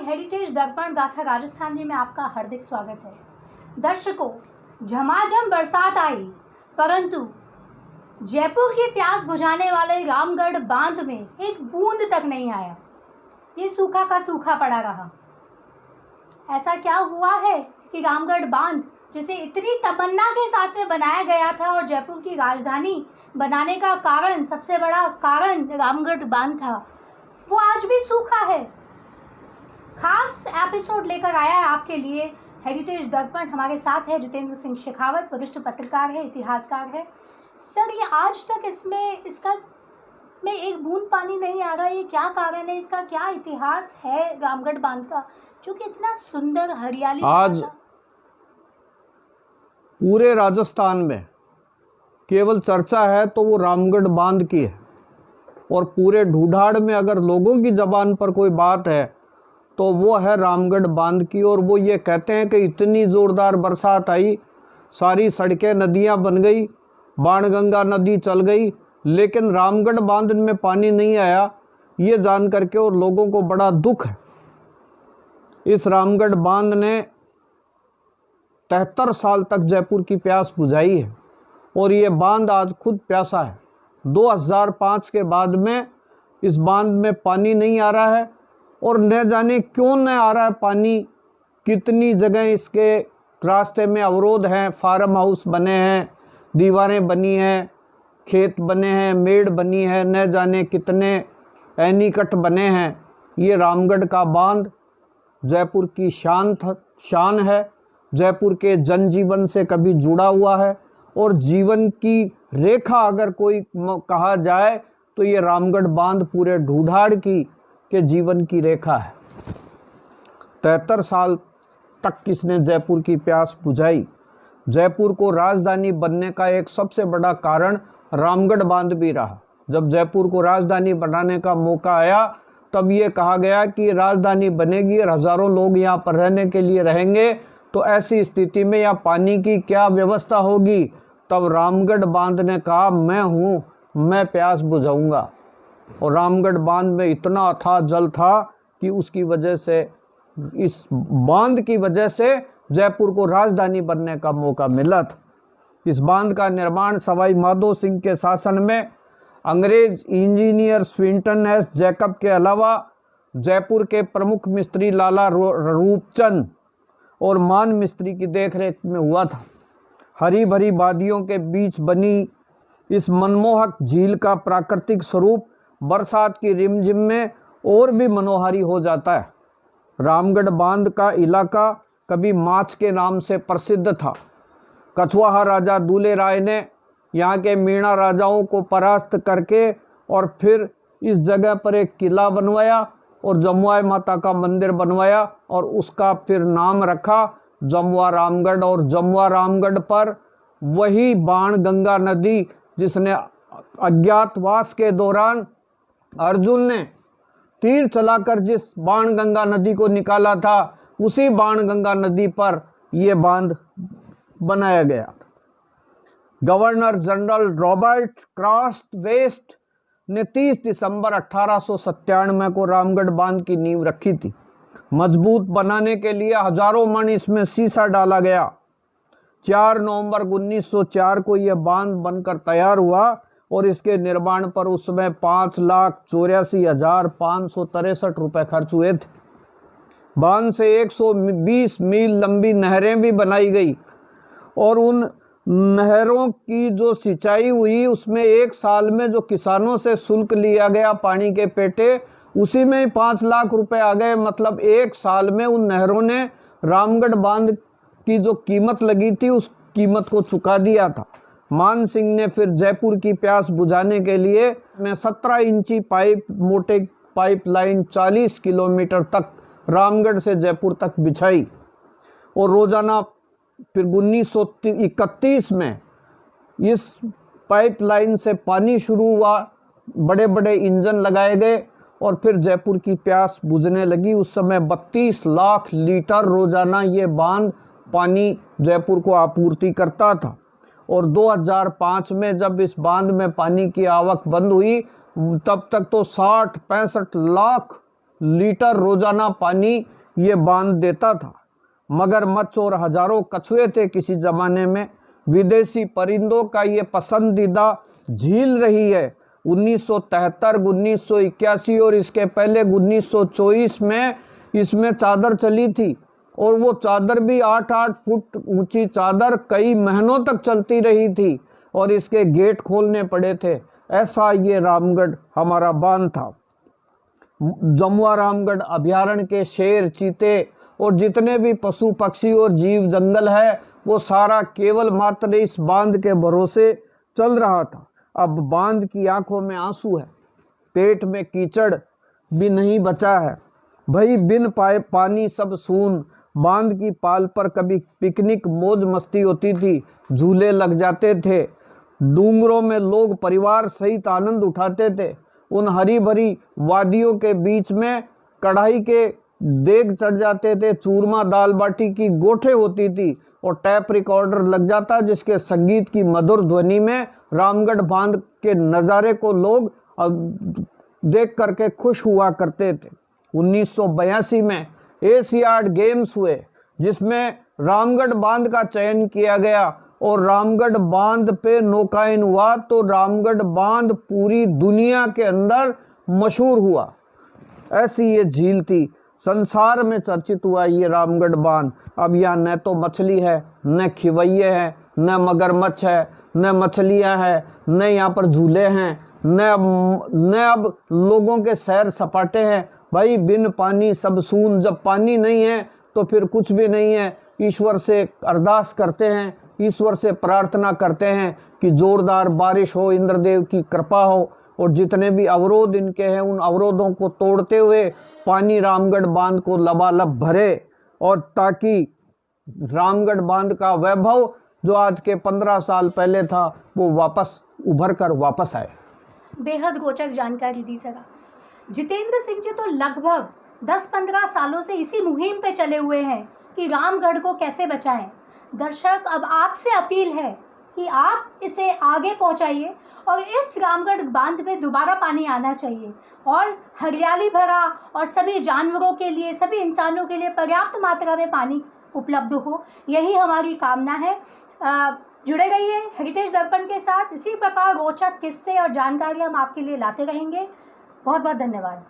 Heritage दर्पण गाथा राजस्थान में आपका हार्दिक स्वागत है। दर्शकों, झमाझम बरसात आई, परंतु जयपुर की प्यास बुझाने वाले रामगढ़ बांध में एक बूंद तक नहीं आया। ये सूखा का सूखा पड़ा रहा। ऐसा क्या हुआ है कि रामगढ़ बांध, जिसे इतनी तमन्ना के साथ में बनाया गया था और जयपुर की राजधानी बनाने का कारण, सबसे बड़ा कारण रामगढ़ बांध था, वो आज भी सूखा है। खास एपिसोड लेकर आया है आपके लिए हेरिटेज दर्पण। हमारे साथ है जितेंद्र सिंह शेखावत, वरिष्ठ पत्रकार है, इतिहासकार है। सर, ये आज तक इसका में एक बूंद पानी नहीं आ रहा, ये क्या कारण है? इसका क्या इतिहास है रामगढ़ बांध का, जो कि इतना सुंदर हरियाली आज पूरे राजस्थान में केवल चर्चा है तो वो रामगढ़ बांध की है। और पूरे ढूढ़ाड़ में अगर लोगों की जबान पर कोई बात है तो वो है रामगढ़ बांध की। और वो ये कहते हैं कि इतनी ज़ोरदार बरसात आई, सारी सड़कें नदियां बन गई, बाणगंगा नदी चल गई, लेकिन रामगढ़ बांध में पानी नहीं आया। ये जान करके और लोगों को बड़ा दुख है। इस रामगढ़ बांध ने 73 साल तक जयपुर की प्यास बुझाई है और ये बांध आज खुद प्यासा है। 2005 के बाद में इस बांध में पानी नहीं आ रहा है और न जाने क्यों न आ रहा है पानी। कितनी जगह इसके रास्ते में अवरोध हैं, फार्म हाउस बने हैं, दीवारें बनी हैं, खेत बने हैं, मेड़ बनी है, न जाने कितने एनीकट बने हैं। ये रामगढ़ का बांध जयपुर की शान है, जयपुर के जनजीवन से कभी जुड़ा हुआ है। और जीवन की रेखा अगर कोई कहा जाए तो ये रामगढ़ बांध पूरे ढूढ़ाड़ के जीवन की रेखा है। 73 साल तक किसने जयपुर की प्यास बुझाई। जयपुर को राजधानी बनने का एक सबसे बड़ा कारण रामगढ़ बांध भी रहा। जब जयपुर को राजधानी बनाने का मौका आया तब ये कहा गया कि राजधानी बनेगी और हज़ारों लोग यहाँ पर रहने के लिए रहेंगे, तो ऐसी स्थिति में यहाँ पानी की क्या व्यवस्था होगी। तब रामगढ़ बांध ने कहा, मैं हूँ, मैं प्यास बुझाऊंगा। और रामगढ़ बांध में इतना अथाह जल था कि उसकी वजह से, इस बांध की वजह से जयपुर को राजधानी बनने का मौका मिला था। इस बांध का निर्माण सवाई माधो सिंह के शासन में अंग्रेज इंजीनियर स्विंटन एस जैकब के अलावा जयपुर के प्रमुख मिस्त्री लाला रूपचंद और मान मिस्त्री की देखरेख में हुआ था। हरी भरी वादियों के बीच बनी इस मनमोहक झील का प्राकृतिक स्वरूप बरसात की रिमझिम में और भी मनोहारी हो जाता है। रामगढ़ बांध का इलाका कभी माछ के नाम से प्रसिद्ध था। कछवाहा राजा दूले राय ने यहाँ के मीणा राजाओं को परास्त करके और फिर इस जगह पर एक किला बनवाया और जमुआई माता का मंदिर बनवाया और उसका फिर नाम रखा जमुआ रामगढ़। और जमुआ रामगढ़ पर वही बाणगंगा नदी, जिसने अज्ञातवास के दौरान अर्जुन ने तीर चलाकर जिस बाणगंगा नदी को निकाला था, उसी बाणगंगा नदी पर यह बांध बनाया गया था। Governor general Robert Crosthwaite ने 30 दिसंबर 1897 को रामगढ़ बांध की नींव रखी थी। मजबूत बनाने के लिए हजारों मन इसमें सीसा डाला गया। 4 नवंबर 1904 को यह बांध बनकर तैयार हुआ और इसके निर्माण पर उस समय 5,84,563 रुपए खर्च हुए थे। बांध से 120 मील लंबी नहरें भी बनाई गई और उन नहरों की जो सिंचाई हुई उसमें एक साल में जो किसानों से शुल्क लिया गया पानी के पेटे, उसी में 5 लाख रुपए आ गए। मतलब एक साल में उन नहरों ने रामगढ़ बांध की जो कीमत लगी थी उस कीमत को चुका दिया था। मान सिंह ने फिर जयपुर की प्यास बुझाने के लिए 17 इंची मोटे पाइपलाइन 40 किलोमीटर तक रामगढ़ से जयपुर तक बिछाई। और रोजाना फिर 1931 में इस पाइपलाइन से पानी शुरू हुआ, बड़े बड़े इंजन लगाए गए और फिर जयपुर की प्यास बुझने लगी। उस समय 32 लाख लीटर रोजाना ये बांध पानी जयपुर को आपूर्ति करता था। और 2005 में जब इस बांध में पानी की आवक बंद हुई, तब तक तो 60-65 लाख लीटर रोजाना पानी ये बांध देता था। मगरमच्छ और हजारों कछुए थे किसी ज़माने में। विदेशी परिंदों का ये पसंदीदा झील रही है। 1973, 1981 और इसके पहले 1924 में इसमें चादर चली थी, और वो चादर भी 8-8 फुट ऊंची चादर कई महीनों तक चलती रही थी, और इसके गेट खोलने पड़े थे। ऐसा ये रामगढ़ हमारा बांध था। जमुआ रामगढ़ अभयारण्य के शेर, चीते और जितने भी पशु पक्षी और जीव जंगल है, वो सारा केवल मात्र इस बांध के भरोसे चल रहा था। अब बांध की आंखों में आंसू है, पेट में कीचड़ भी नहीं बचा है। भाई बिन पानी सब सून। बांध की पाल पर कभी पिकनिक मौज मस्ती होती थी, झूले लग जाते थे, डूंगरों में लोग परिवार सहित आनंद उठाते थे। उन हरी भरी वादियों के बीच में कढ़ाई के देग चढ़ जाते थे, चूरमा दाल बाटी की गोठे होती थी, और टैप रिकॉर्डर लग जाता जिसके संगीत की मधुर ध्वनि में रामगढ़ बांध के नज़ारे को लोग देख करके खुश हुआ करते थे। 1982 में एशियाड गेम्स हुए, जिसमें रामगढ़ बांध का चयन किया गया, और रामगढ़ बांध पे नौकायन हुआ तो रामगढ़ बांध पूरी दुनिया के अंदर मशहूर हुआ। ऐसी ये झील थी, संसार में चर्चित हुआ ये रामगढ़ बांध। अब यहाँ न तो मछली है, न खिवैये हैं, न मगरमच्छ है, न मछलियाँ हैं, न यहाँ पर झूले हैं, न अब लोगों के सैर सपाटे हैं। भाई बिन पानी सब सून। जब पानी नहीं है तो फिर कुछ भी नहीं है। ईश्वर से अरदास करते हैं, ईश्वर से प्रार्थना करते हैं कि जोरदार बारिश हो, इंद्रदेव की कृपा हो, और जितने भी अवरोध इनके हैं उन अवरोधों को तोड़ते हुए पानी रामगढ़ बांध को लबालब भरे, और ताकि रामगढ़ बांध का वैभव जो आज के 15 साल पहले था वो वापस उभर कर वापस आए। बेहद रोचक जानकारी दी सर। जितेंद्र सिंह जी तो लगभग 10-15 सालों से इसी मुहिम पे चले हुए हैं कि रामगढ़ को कैसे बचाएं। दर्शक, अब आपसे अपील है कि आप इसे आगे पहुंचाइए, और इस रामगढ़ बांध में दोबारा पानी आना चाहिए, और हरियाली भरा और सभी जानवरों के लिए, सभी इंसानों के लिए पर्याप्त मात्रा में पानी उपलब्ध हो, यही हमारी कामना है। जुड़े रहिए हेरिटेज दर्पण के साथ। इसी प्रकार रोचक किस्से और जानकारी हम आपके लिए लाते रहेंगे। बहुत बहुत धन्यवाद।